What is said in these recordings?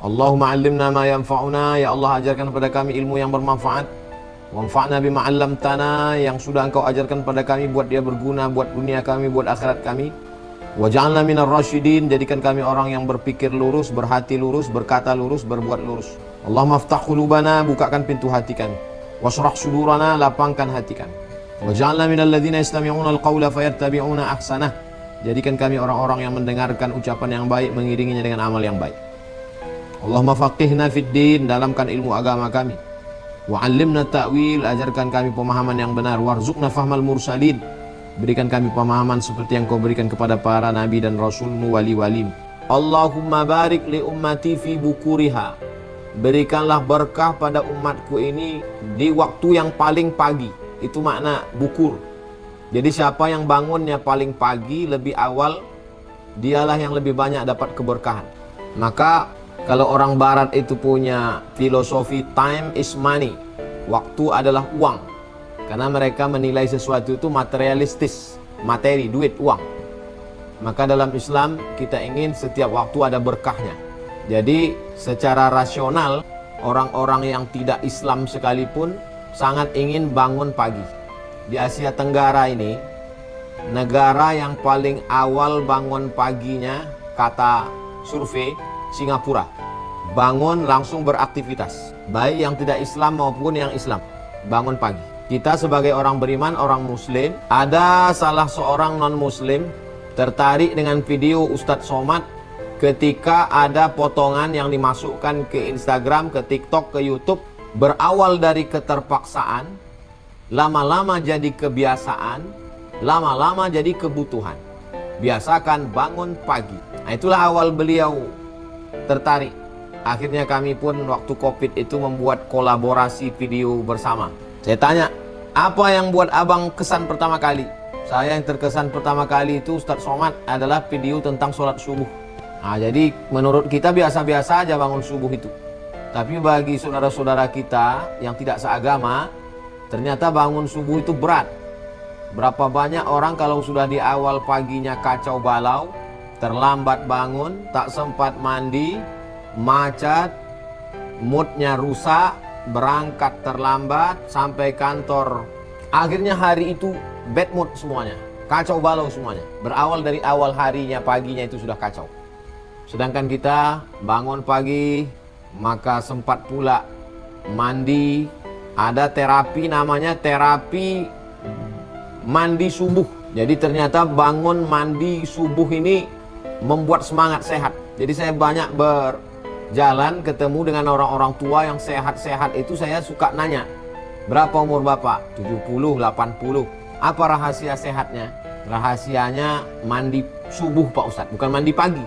Allahumma 'allimna ma yanfa'una, ya Allah ajarkan kepada kami ilmu yang bermanfaat. Wanfa'na bima 'allamtana, yang sudah Engkau ajarkan kepada kami buat dia berguna buat dunia kami, buat akhirat kami. Waj'alna minar rasyidin, jadikan kami orang yang berpikir lurus, berhati lurus, berkata lurus, berbuat lurus. Allahumma aftah qulubana, bukakan pintu hati kami. Washrah sudurana, lapangkan hati kami. Waj'alna minal ladzina yastami'una al-qawla fayattabi'una ahsanah, jadikan kami orang-orang yang mendengarkan ucapan yang baik, mengiringinya dengan amal yang baik. Allahumma faqihna fid din, dalamkan ilmu agama kami. Wa'allimna ta'wil, ajarkan kami pemahaman yang benar. Warzuqna fahmal mursalin, berikan kami pemahaman seperti yang Kau berikan kepada para nabi dan rasulmu, wali-walim. Allahumma barik li ummati fi bukuriha, berikanlah berkah pada umatku ini di waktu yang paling pagi. Itu makna bukur. Jadi siapa yang bangunnya paling pagi, lebih awal, dialah yang lebih banyak dapat keberkahan. Maka kalau orang barat itu punya filosofi time is money, waktu adalah uang. Karena mereka menilai sesuatu itu materialistis, materi, duit, uang. Maka dalam Islam kita ingin setiap waktu ada berkahnya. Jadi secara rasional, orang-orang yang tidak Islam sekalipun sangat ingin bangun pagi. Di Asia Tenggara ini, negara yang paling awal bangun paginya, kata survei, Singapura. Bangun langsung beraktivitas, baik yang tidak Islam maupun yang Islam, bangun pagi. Kita sebagai orang beriman, orang muslim, ada salah seorang non-muslim tertarik dengan video Ustadz Somad ketika ada potongan yang dimasukkan ke Instagram, ke TikTok, ke YouTube. Berawal dari keterpaksaan, lama-lama jadi kebiasaan, lama-lama jadi kebutuhan. Biasakan bangun pagi. Nah, itulah awal beliau tertarik. Akhirnya kami pun waktu COVID itu membuat kolaborasi video bersama. Saya tanya, apa yang buat abang kesan pertama kali? Saya yang terkesan pertama kali itu Ustadz Somad adalah video tentang sholat subuh. Nah, jadi menurut kita biasa-biasa aja bangun subuh itu. Tapi bagi saudara-saudara kita yang tidak seagama, ternyata bangun subuh itu berat. Berapa banyak orang kalau sudah di awal paginya kacau balau, terlambat bangun, tak sempat mandi, macet, moodnya rusak, berangkat terlambat, sampai kantor. Akhirnya hari itu bad mood semuanya, kacau balau semuanya. Berawal dari awal harinya, paginya itu sudah kacau. Sedangkan kita bangun pagi, maka sempat pula mandi. Ada terapi namanya terapi mandi subuh. Jadi ternyata bangun mandi subuh ini membuat semangat sehat. Jadi saya banyak berjalan ketemu dengan orang-orang tua yang sehat-sehat itu, saya suka nanya, berapa umur bapak? 70, 80. Apa rahasia sehatnya? Rahasianya mandi subuh Pak Ustadz, bukan mandi pagi,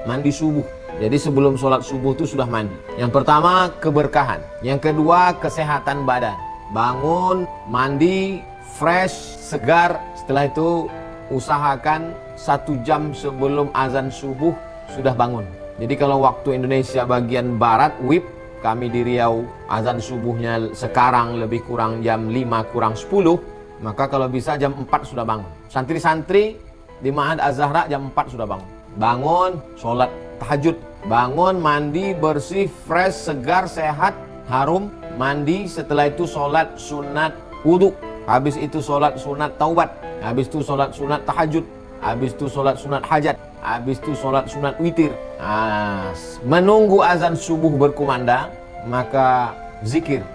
mandi subuh. Jadi sebelum sholat subuh itu sudah mandi. Yang pertama keberkahan, yang kedua kesehatan badan. Bangun, mandi, fresh, segar. Setelah itu usahakan 1 jam sebelum azan subuh sudah bangun. Jadi kalau waktu Indonesia bagian barat, WIB, kami di Riau, azan subuhnya sekarang lebih kurang jam 5 kurang 10. Maka kalau bisa jam 4 sudah bangun. Santri-santri di Ma'had Az-Zahra jam 4 sudah bangun. Bangun, sholat tahajud, bangun, mandi, bersih, fresh, segar, sehat, harum, mandi. Setelah itu sholat sunat wudhu, habis itu sholat sunat taubat, habis itu sholat sunat tahajud, habis itu sholat sunat hajat, habis itu sholat sunat witir. Menunggu azan subuh berkumandang, maka zikir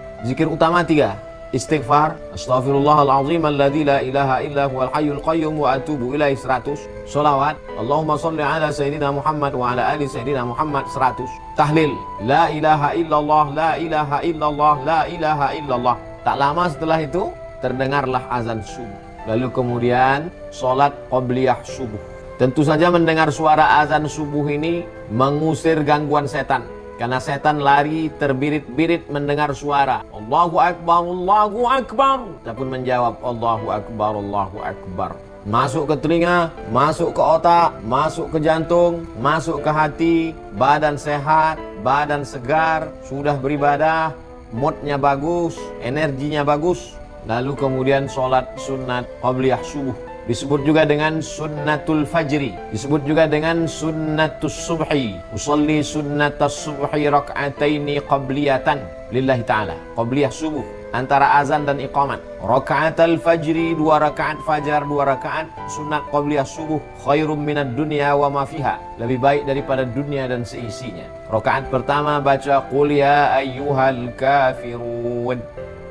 utama 3. Istighfar, astaghfirullahalazim alladzi la ilaha illa huwal hayyul qayyum wa atubu ilaihi 100. Sholawat, Allahumma sholli ala sayyidina Muhammad wa ala ali sayyidina Muhammad 100. Tahlil, la ilaha illallah, la ilaha illallah, la ilaha illallah. Tak lama setelah itu terdengarlah azan subuh. Lalu kemudian sholat qobliyah subuh. Tentu saja mendengar suara azan subuh ini mengusir gangguan setan. Karena setan lari terbirit-birit mendengar suara Allahu Akbar, Allahu Akbar. Dia pun menjawab Allahu Akbar, Allahu Akbar. Masuk ke telinga, masuk ke otak, masuk ke jantung, masuk ke hati. Badan sehat, badan segar, sudah beribadah, moodnya bagus, energinya bagus. Lalu kemudian sholat sunat qabliyah subuh. disebut juga dengan sunnatul fajri, disebut juga dengan sunnatus subhi. Usolli sunnatas subhi rak'ataini qabliyatan lillahi ta'ala. Qabliyah subuh antara azan dan iqamat. Raka'atul fajri, 2 rakaat fajar, 2 rakaat sunat qabliyah subuh, khairum minad dunya wa ma fiha, lebih baik daripada dunia dan seisinya. Rakaat pertama baca qul ya ayyuhal kafirun.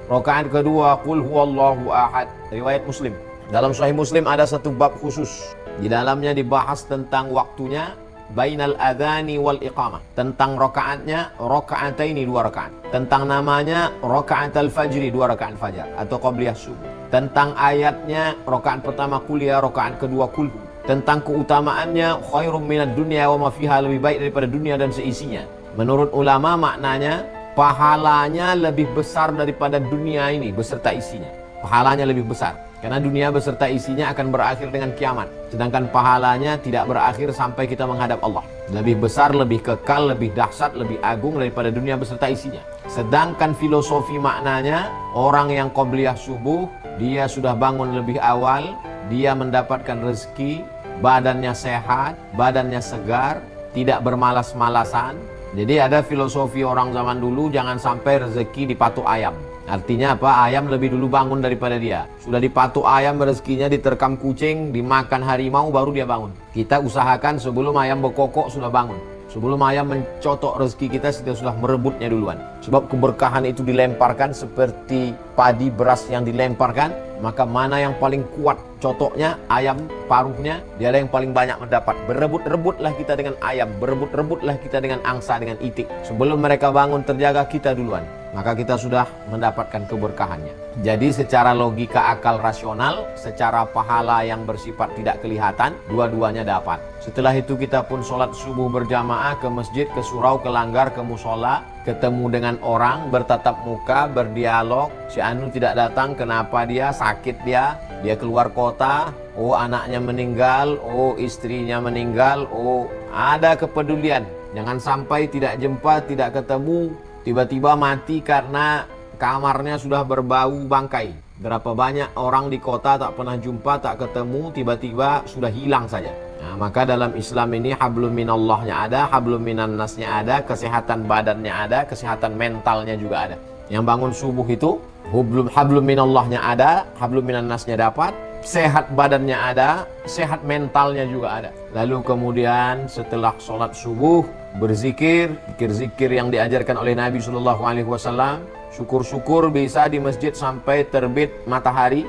Rakaat kedua qul huwallahu ahad. Riwayat Muslim. Dalam Sahih Muslim ada satu bab khusus. Di dalamnya dibahas tentang waktunya bainal adhani wal iqamah, tentang rakaatnya rakaataini, 2 rakaat, tentang namanya rakaatul fajri, 2 rakaat fajar atau qabliyah subuh, tentang ayatnya rakaat pertama kuliah, rakaat kedua kulhu, tentang keutamaannya khairum minad dunya wa ma fiha, lebih baik daripada dunia dan seisinya. Menurut ulama maknanya pahalanya lebih besar daripada dunia ini beserta isinya. Pahalanya lebih besar karena dunia beserta isinya akan berakhir dengan kiamat, sedangkan pahalanya tidak berakhir sampai kita menghadap Allah. Lebih besar, lebih kekal, lebih dahsyat, lebih agung daripada dunia beserta isinya. Sedangkan filosofi maknanya, orang yang qabliyah subuh, dia sudah bangun lebih awal, dia mendapatkan rezeki, badannya sehat, badannya segar, tidak bermalas-malasan. Jadi ada filosofi orang zaman dulu, jangan sampai rezeki dipatuk ayam. Artinya apa? Ayam lebih dulu bangun daripada dia. Sudah dipatuk ayam, rezekinya diterkam kucing, dimakan harimau, baru dia bangun. Kita usahakan sebelum ayam berkokok sudah bangun. Sebelum ayam mencotok rezeki kita, kita sudah merebutnya duluan. Sebab keberkahan itu dilemparkan seperti padi beras yang dilemparkan. Maka mana yang paling kuat cotoknya, ayam paruhnya, dia ada yang paling banyak mendapat. Berebut-rebutlah kita dengan ayam, berebut-rebutlah kita dengan angsa, dengan itik. Sebelum mereka bangun terjaga, kita duluan. Maka kita sudah mendapatkan keberkahannya. Jadi secara logika akal rasional, secara pahala yang bersifat tidak kelihatan, dua-duanya dapat. Setelah itu kita pun sholat subuh berjamaah ke masjid, ke surau, ke langgar, ke musola, ketemu dengan orang, bertatap muka, berdialog. Si Anu tidak datang, kenapa dia? Sakit dia keluar kota, oh anaknya meninggal, oh istrinya meninggal, oh ada kepedulian. Jangan sampai tidak jumpa, tidak ketemu, tiba-tiba mati karena kamarnya sudah berbau bangkai. Berapa banyak orang di kota tak pernah jumpa, tak ketemu, tiba-tiba sudah hilang saja. Nah, maka dalam Islam ini hablum minallahnya ada, hablum minan nasnya ada, kesehatan badannya ada, kesehatan mentalnya juga ada. Yang bangun subuh itu hablum minallahnya ada, hablum minan nasnya dapat, sehat badannya ada, sehat mentalnya juga ada. Lalu kemudian setelah sholat subuh berzikir, zikir-zikir yang diajarkan oleh Nabi SAW. Syukur-syukur bisa di masjid sampai terbit matahari.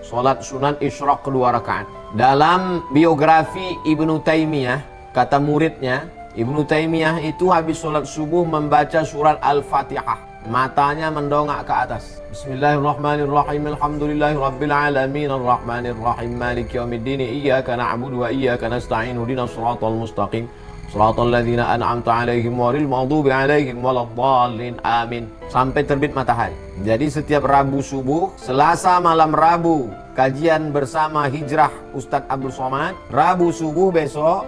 Sholat sunat isyraq 2 rakaat. Dalam biografi Ibnu Taimiyah, kata muridnya, Ibnu Taimiyah itu habis sholat subuh membaca surat Al-Fatihah. Matanya mendongak ke atas. Bismillahirrahmanirrahim. Alhamdulillahirabbil alamin arrahmanirrahim maliki yaumiddin iyyaka na'budu wa iyyaka nasta'in ihdinas siratal mustaqim siratal ladzina an'amta 'alaihim ghairil maghdubi 'alaihim waladdallin. Amin. Sampai terbit matahari. Jadi setiap Rabu subuh, Selasa malam Rabu kajian bersama Hijrah Ustadz Abdul Somad. Rabu subuh besok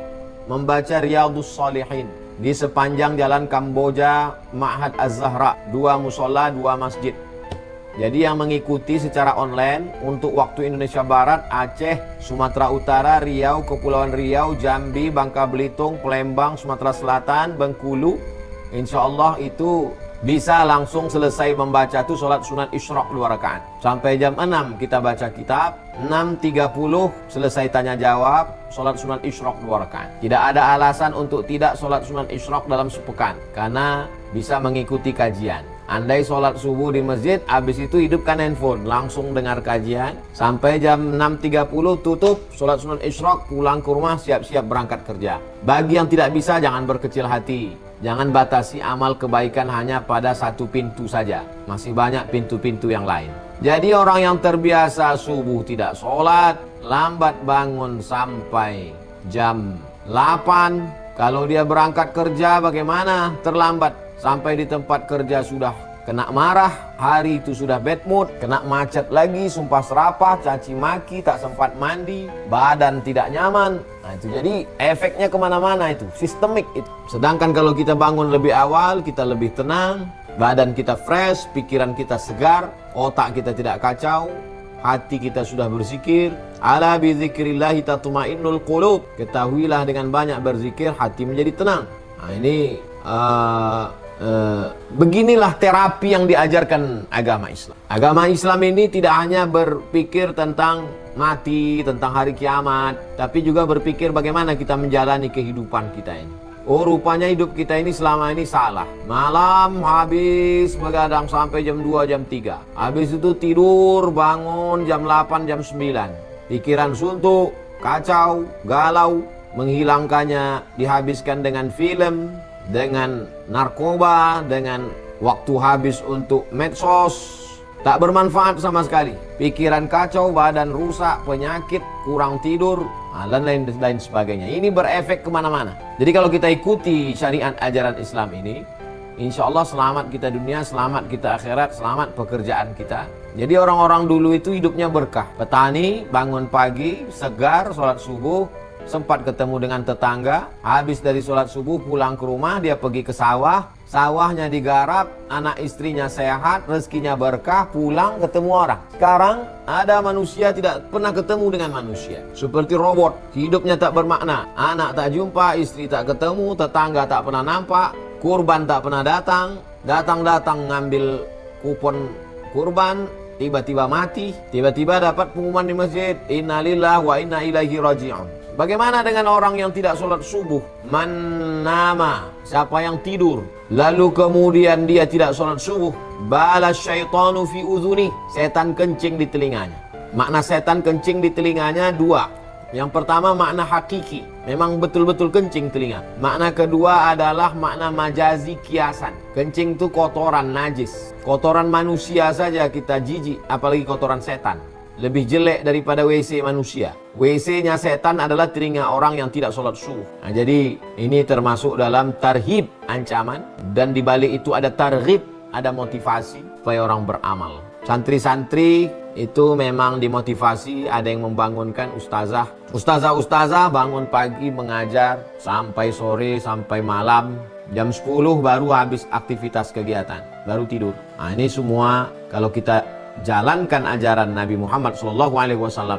membaca Riyadhus Shalihin di sepanjang jalan Kamboja Ma'had Az-Zahra, 2 musola, 2 masjid. Jadi yang mengikuti secara online untuk waktu Indonesia Barat, Aceh, Sumatera Utara, Riau, Kepulauan Riau, Jambi, Bangka Belitung, Palembang, Sumatera Selatan, Bengkulu, insya Allah itu bisa langsung selesai membaca itu sholat sunat isyraq 2 rakaat. Sampai jam 6 kita baca kitab, 6.30 selesai tanya jawab, sholat sunat isyraq 2 rakaat. Tidak ada alasan untuk tidak sholat sunat isyraq dalam sepekan, karena bisa mengikuti kajian. Andai sholat subuh di masjid, habis itu hidupkan handphone, langsung dengar kajian. Sampai jam 6.30 tutup, sholat sunat isyraq, pulang ke rumah, siap-siap berangkat kerja. Bagi yang tidak bisa, jangan berkecil hati. Jangan batasi amal kebaikan hanya pada satu pintu saja. Masih banyak pintu-pintu yang lain. Jadi orang yang terbiasa subuh tidak sholat, lambat bangun sampai jam 8. Kalau dia berangkat kerja bagaimana? Terlambat. Sampai di tempat kerja sudah kena marah, hari itu sudah bad mood, kena macet lagi, sumpah serapah, caci maki, tak sempat mandi, badan tidak nyaman. Nah itu jadi efeknya kemana-mana itu, sistemik itu. Sedangkan kalau kita bangun lebih awal, kita lebih tenang, badan kita fresh, pikiran kita segar, otak kita tidak kacau, hati kita sudah berzikir, Ala bi dzikrillah tatma'innul qulub. Ketahuilah dengan banyak berzikir hati menjadi tenang. Nah, ini beginilah terapi yang diajarkan agama Islam. Agama Islam ini tidak hanya berpikir tentang mati, tentang hari kiamat, tapi juga berpikir bagaimana kita menjalani kehidupan kita ini. Oh, rupanya hidup kita ini selama ini salah. Malam habis begadang sampai jam 2, jam 3. Habis itu tidur, bangun jam 8, jam 9. Pikiran suntuk, kacau, galau, menghilangkannya dihabiskan dengan film, dengan narkoba, dengan waktu habis untuk medsos. Tak bermanfaat sama sekali. Pikiran kacau, badan rusak, penyakit, kurang tidur, dan lain sebagainya. Ini berefek kemana-mana. Jadi kalau kita ikuti syariat ajaran Islam ini, insya Allah selamat kita dunia, selamat kita akhirat, selamat pekerjaan kita. Jadi orang-orang dulu itu hidupnya berkah. Petani bangun pagi, segar, sholat subuh, sempat ketemu dengan tetangga. Habis dari sholat subuh pulang ke rumah, dia pergi ke sawah. Sawahnya digarap, anak istrinya sehat, rezekinya berkah, pulang ketemu orang. Sekarang ada manusia tidak pernah ketemu dengan manusia. Seperti robot, hidupnya tak bermakna. Anak tak jumpa, istri tak ketemu, tetangga tak pernah nampak, kurban tak pernah datang. Datang-datang ngambil kupon kurban, tiba-tiba mati. Tiba-tiba dapat pengumuman di masjid, innalillahi wa inna ilaihi raji'un. Bagaimana dengan orang yang tidak sholat subuh? Man nama, siapa yang tidur, lalu kemudian dia tidak sholat subuh, bala syaitanu fi udhuni, setan kencing di telinganya. Makna setan kencing di telinganya dua. Yang pertama makna hakiki, memang betul-betul kencing telinga. Makna kedua adalah makna majazi, kiasan. Kencing itu kotoran, najis. Kotoran manusia saja kita jijik, apalagi kotoran setan. Lebih jelek daripada WC manusia. WC-nya setan adalah telinga orang yang tidak sholat subuh. Nah, jadi ini termasuk dalam tarhib, ancaman. Dan di balik itu ada targhib, ada motivasi supaya orang beramal. Santri-santri itu memang dimotivasi, ada yang membangunkan ustazah. Ustazah bangun pagi mengajar sampai sore, sampai malam. Jam 10 baru habis aktivitas kegiatan, baru tidur. Nah, ini semua kalau kita jalankan ajaran Nabi Muhammad SAW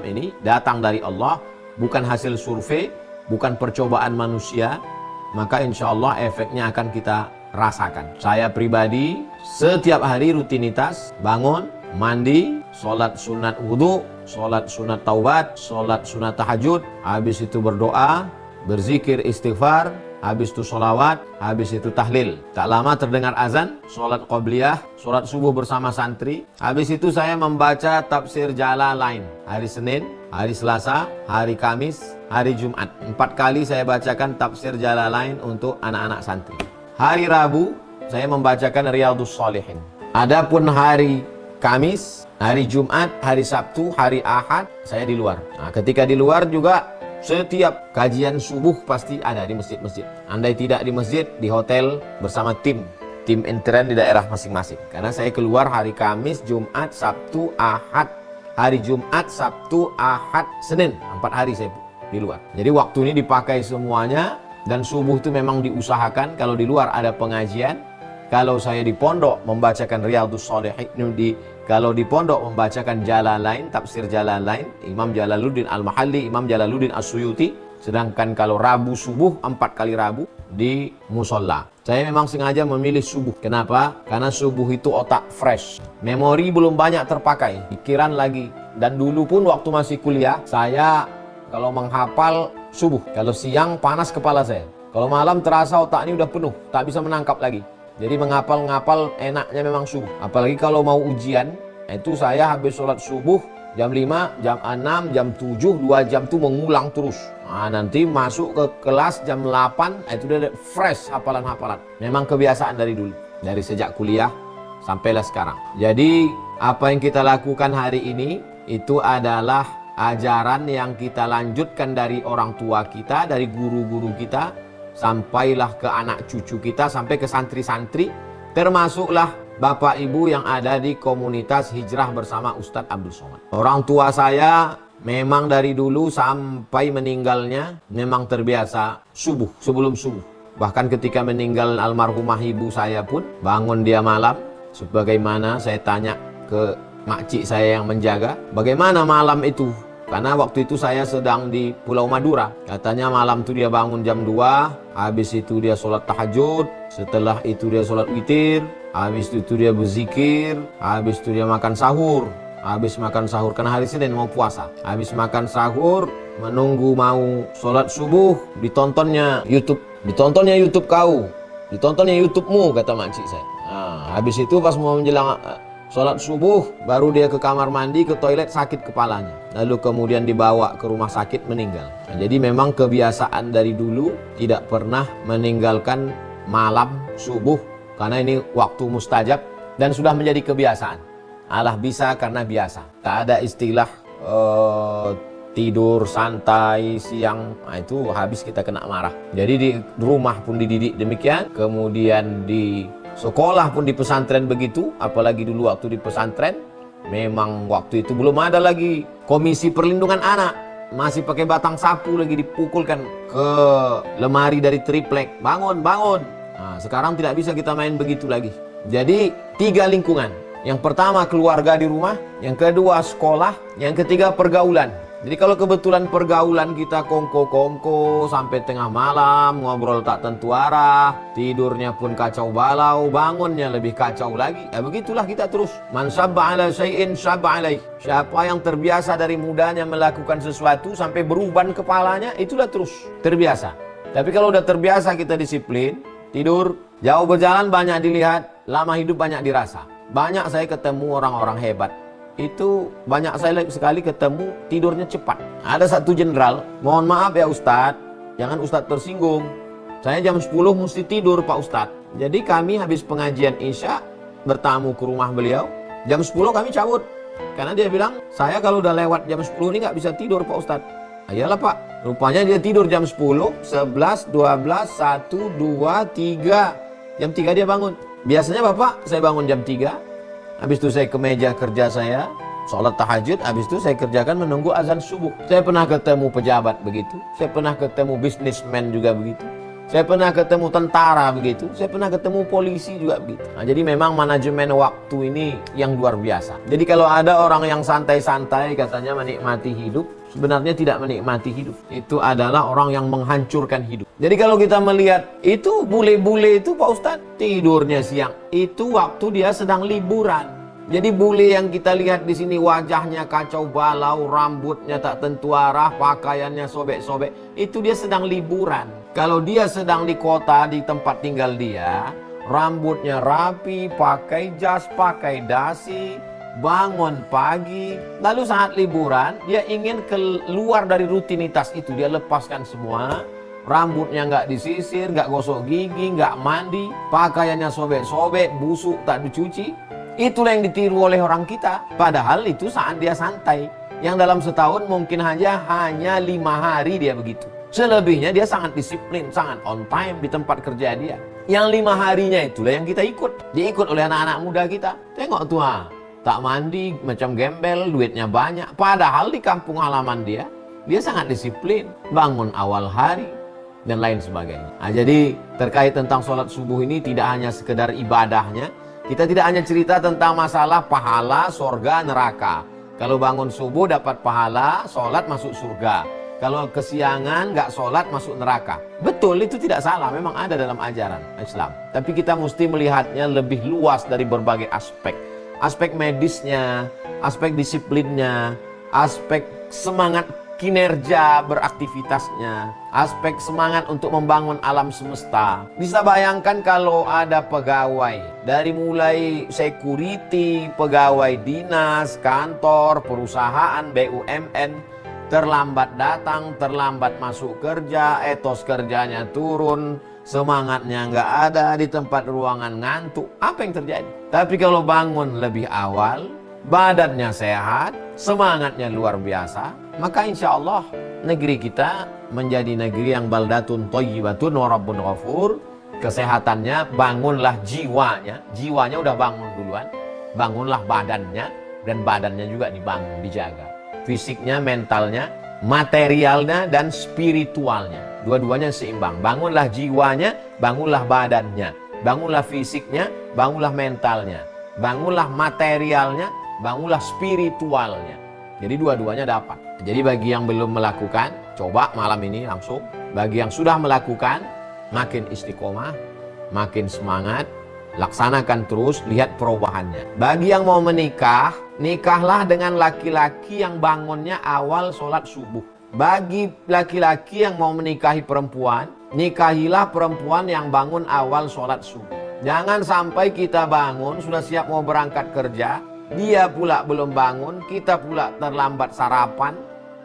ini datang dari Allah, bukan hasil survei, bukan percobaan manusia, maka insya Allah efeknya akan kita rasakan. Saya pribadi setiap hari rutinitas bangun, mandi, sholat sunat wudhu, sholat sunat taubat, sholat sunat tahajud, habis itu berdoa, berzikir istighfar, habis itu sholawat, habis itu tahlil. Tak lama terdengar azan, sholat qobliyah, sholat subuh bersama santri. Habis itu saya membaca tafsir Jalalain. Hari Senin, hari Selasa, hari Kamis, hari Jumat. 4 kali saya bacakan tafsir Jalalain untuk anak-anak santri. Hari Rabu, saya membacakan Riyadhus Shalihin. Adapun hari Kamis, hari Jumat, hari Sabtu, hari Ahad, saya di luar. Nah, ketika di luar juga setiap kajian subuh pasti ada di masjid-masjid. Andai tidak di masjid, di hotel bersama tim intern di daerah masing-masing. Karena saya keluar hari Kamis, Jumat, Sabtu, Ahad. Hari Jumat, Sabtu, Ahad, Senin. 4 hari saya di luar. Jadi waktu ini dipakai semuanya. Dan subuh itu memang diusahakan. Kalau di luar ada pengajian. Kalau saya di pondok membacakan Riyadhus Shalihin, kalau di pondok membacakan Jalalain, tafsir Jalalain, Imam Jalaluddin Al-Mahalli, Imam Jalaluddin As-Suyuti. Sedangkan kalau Rabu subuh, 4 kali Rabu di musola. Saya memang sengaja memilih subuh. Kenapa? Karena subuh itu otak fresh. Memori belum banyak terpakai, pikiran lagi. Dan dulu pun waktu masih kuliah, saya kalau menghafal subuh. Kalau siang panas kepala saya. Kalau malam terasa otak ini udah penuh, tak bisa menangkap lagi. Jadi menghafal enaknya memang subuh. Apalagi kalau mau ujian, itu saya habis sholat subuh, jam 5, jam 6, jam 7, 2 jam itu mengulang terus. Nah, nanti masuk ke kelas jam 8, itu udah fresh hafalan-hafalan. Memang kebiasaan dari dulu, dari sejak kuliah sampailah sekarang. Jadi apa yang kita lakukan hari ini, itu adalah ajaran yang kita lanjutkan dari orang tua kita, dari guru-guru kita, sampailah ke anak cucu kita, sampai ke santri-santri, termasuklah bapak ibu yang ada di komunitas hijrah bersama Ustadz Abdul Somad. Orang tua saya memang dari dulu sampai meninggalnya memang terbiasa subuh, sebelum subuh. Bahkan ketika meninggal almarhumah ibu saya pun bangun dia malam. Sebagaimana saya tanya ke makcik saya yang menjaga, bagaimana malam itu Karena waktu itu saya sedang di Pulau Madura. Katanya malam itu dia bangun jam 2, habis itu dia sholat tahajud, setelah itu dia sholat witir, habis itu dia berzikir, habis itu dia makan sahur. Habis makan sahur, karena hari Senin mau puasa. Habis makan sahur, menunggu mau sholat subuh, ditontonnya YouTube. Ditontonnya YouTube kau, ditontonnya YouTubemu, kata makcik saya. Nah, habis itu pas mau menjelang sholat subuh, baru dia ke kamar mandi, ke toilet, sakit kepalanya. Lalu kemudian dibawa ke rumah sakit, meninggal. Nah, jadi memang kebiasaan dari dulu tidak pernah meninggalkan malam subuh, karena ini waktu mustajab dan sudah menjadi kebiasaan. Allah bisa karena biasa. Tak ada istilah tidur santai siang. Nah, itu habis kita kena marah. Jadi di rumah pun dididik demikian, kemudian di sekolah pun di pesantren begitu. Apalagi dulu waktu di pesantren, memang waktu itu belum ada lagi komisi perlindungan anak. Masih pakai batang sapu lagi dipukulkan ke lemari dari triplek. Bangun, bangun. Nah, sekarang tidak bisa kita main begitu lagi. Jadi 3 lingkungan. Yang pertama keluarga di rumah, yang kedua sekolah, yang ketiga pergaulan. Jadi kalau kebetulan pergaulan kita kongko-kongko sampai tengah malam, ngobrol tak tentu arah, tidurnya pun kacau balau, bangunnya lebih kacau lagi. Ya begitulah kita terus. Man sabba ala syai'in sabba alaih. Siapa yang terbiasa dari mudanya melakukan sesuatu sampai beruban kepalanya, itulah terus terbiasa. Tapi kalau udah terbiasa kita disiplin, tidur, jauh berjalan banyak dilihat, lama hidup banyak dirasa. Banyak saya ketemu orang-orang hebat. Itu banyak saya sekali ketemu tidurnya cepat. Ada satu jenderal, mohon maaf ya Ustadz, jangan Ustadz tersinggung. Saya jam 10 mesti tidur Pak Ustadz. Jadi kami habis pengajian Isya bertamu ke rumah beliau. Jam 10 kami cabut. Karena dia bilang, saya kalau udah lewat jam 10 ini nggak bisa tidur Pak Ustadz. Ayolah Pak, rupanya dia tidur jam 10, 11, 12, 1, 2, 3. Jam 3 dia bangun. Biasanya Bapak, saya bangun jam 3, habis itu saya ke meja kerja saya, sholat tahajud, habis itu saya kerjakan menunggu azan subuh. Saya pernah ketemu pejabat begitu, saya pernah ketemu bisnismen juga begitu, saya pernah ketemu tentara begitu, saya pernah ketemu polisi juga begitu. Nah, jadi memang manajemen waktu ini yang luar biasa. Jadi kalau ada orang yang santai-santai katanya menikmati hidup, sebenarnya tidak menikmati hidup. Itu adalah orang yang menghancurkan hidup. Jadi kalau kita melihat itu bule-bule itu Pak Ustadz tidurnya siang, itu waktu dia sedang liburan. Jadi bule yang kita lihat di sini wajahnya kacau balau, rambutnya tak tentu arah, pakaiannya sobek-sobek, itu dia sedang liburan. Kalau dia sedang di kota, di tempat tinggal dia, rambutnya rapi, pakai jas, pakai dasi, bangun pagi, lalu saat liburan dia ingin keluar dari rutinitas itu, dia lepaskan semua, rambutnya nggak disisir, nggak gosok gigi, nggak mandi, pakaiannya sobek-sobek, busuk tak dicuci. Itulah yang ditiru oleh orang kita, padahal itu saat dia santai, yang dalam setahun mungkin hanya 5 hari dia begitu. Selebihnya dia sangat disiplin, sangat on time di tempat kerja dia. Yang 5 harinya itulah yang kita ikut, diikut oleh anak-anak muda kita. Tengok tuh, tak mandi, macam gembel, duitnya banyak. Padahal di kampung halaman dia sangat disiplin, bangun awal hari, dan lain sebagainya. Nah, jadi terkait tentang sholat subuh ini tidak hanya sekedar ibadahnya, kita tidak hanya cerita tentang masalah pahala, sorga, neraka. Kalau bangun subuh dapat pahala, sholat masuk surga. Kalau kesiangan nggak sholat masuk neraka. Betul, itu tidak salah, memang ada dalam ajaran Islam. Tapi kita mesti melihatnya lebih luas dari berbagai aspek. Aspek medisnya, aspek disiplinnya, aspek semangat kinerja beraktivitasnya, aspek semangat untuk membangun alam semesta. Bisa bayangkan kalau ada pegawai, dari mulai security, pegawai dinas, kantor, perusahaan, BUMN, terlambat datang, terlambat masuk kerja, etos kerjanya turun, semangatnya nggak ada, di tempat ruangan ngantuk. Apa yang terjadi? Tapi kalau bangun lebih awal, badannya sehat, semangatnya luar biasa, maka insya Allah negeri kita menjadi negeri yang baldatun thayyibatun wa rabbun ghafur. Kesehatannya, bangunlah jiwanya, jiwanya udah bangun duluan, bangunlah badannya, dan badannya juga dibangun, dijaga. Fisiknya, mentalnya, materialnya, dan spiritualnya. Dua-duanya seimbang. Bangunlah jiwanya, bangunlah badannya, bangunlah fisiknya, bangunlah mentalnya, bangunlah materialnya, bangunlah spiritualnya. Jadi dua-duanya dapat. Jadi bagi yang belum melakukan, coba malam ini langsung. Bagi yang sudah melakukan, makin istiqomah, makin semangat, laksanakan terus, lihat perubahannya. Bagi yang mau menikah, nikahlah dengan laki-laki yang bangunnya awal sholat subuh. Bagi laki-laki yang mau menikahi perempuan, nikahilah perempuan yang bangun awal sholat subuh. Jangan sampai kita bangun, sudah siap mau berangkat kerja, dia pula belum bangun, kita pula terlambat sarapan,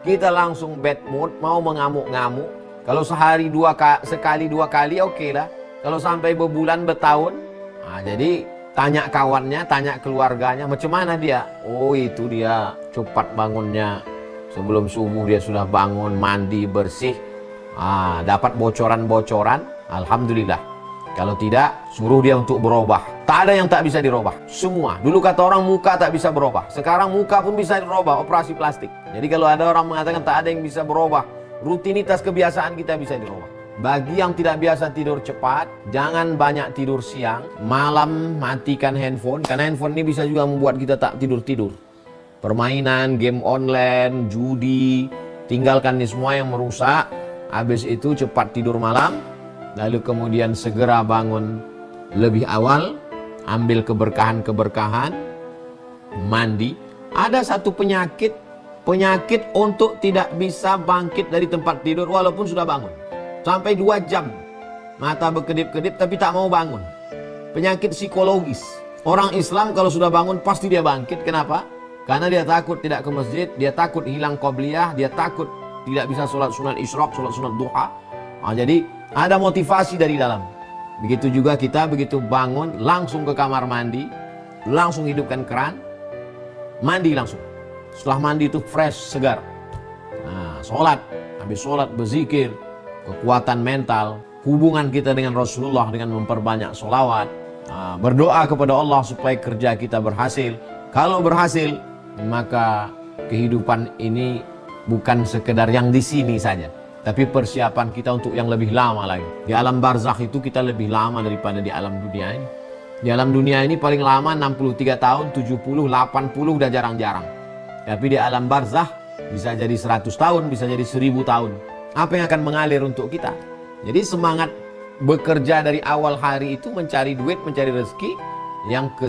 kita langsung bad mood, mau mengamuk-ngamuk. Kalau sehari sekali dua kali oke lah. Kalau sampai berbulan bertahun, jadi tanya kawannya, tanya keluarganya, macam mana dia? Oh itu dia cepat bangunnya. Sebelum subuh dia sudah bangun, mandi, bersih. Dapat bocoran-bocoran, alhamdulillah. Kalau tidak, suruh dia untuk berubah. Tak ada yang tak bisa dirubah. Semua. Dulu kata orang muka tak bisa berubah. Sekarang muka pun bisa dirubah, operasi plastik. Jadi kalau ada orang mengatakan tak ada yang bisa berubah, rutinitas kebiasaan kita bisa dirubah. Bagi yang tidak biasa tidur cepat, jangan banyak tidur siang. Malam matikan handphone, karena handphone ini bisa juga membuat kita tak tidur-tidur. Permainan, game online, judi, tinggalkan ini semua yang merusak. Habis itu cepat tidur malam, lalu kemudian segera bangun lebih awal, ambil keberkahan-keberkahan, mandi. Ada satu penyakit untuk tidak bisa bangkit dari tempat tidur walaupun sudah bangun. Sampai 2 jam, mata berkedip-kedip tapi tak mau bangun. Penyakit psikologis. Orang Islam kalau sudah bangun pasti dia bangkit. Kenapa? Karena dia takut tidak ke masjid, dia takut hilang qabliyah, dia takut tidak bisa sholat sunat isyraq, sholat sunat duha. Jadi ada motivasi dari dalam. Begitu juga kita begitu bangun langsung ke kamar mandi, langsung hidupkan keran, mandi langsung. Setelah mandi itu fresh, segar. Sholat, habis sholat berzikir, kekuatan mental, hubungan kita dengan Rasulullah dengan memperbanyak sholawat, berdoa kepada Allah supaya kerja kita berhasil. Kalau berhasil, maka kehidupan ini bukan sekedar yang di sini saja, tapi persiapan kita untuk yang lebih lama lagi. Di alam barzakh itu kita lebih lama daripada di alam dunia ini. Di alam dunia ini paling lama 63 tahun, 70, 80 udah jarang-jarang. Tapi di alam barzakh bisa jadi 100 tahun, bisa jadi 1000 tahun. Apa yang akan mengalir untuk kita? Jadi semangat bekerja dari awal hari itu mencari duit, mencari rezeki. Yang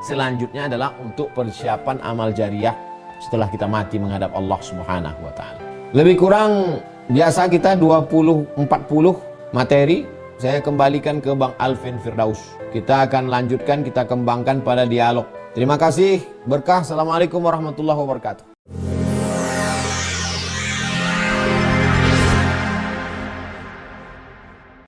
selanjutnya adalah untuk persiapan amal jariah setelah kita mati menghadap Allah Subhanahu wa Ta'ala. Lebih kurang biasa kita 20-40 materi. Saya kembalikan ke Bang Alvin Firdaus. Kita akan lanjutkan, kita kembangkan pada dialog. Terima kasih, berkah. Assalamualaikum warahmatullahi wabarakatuh.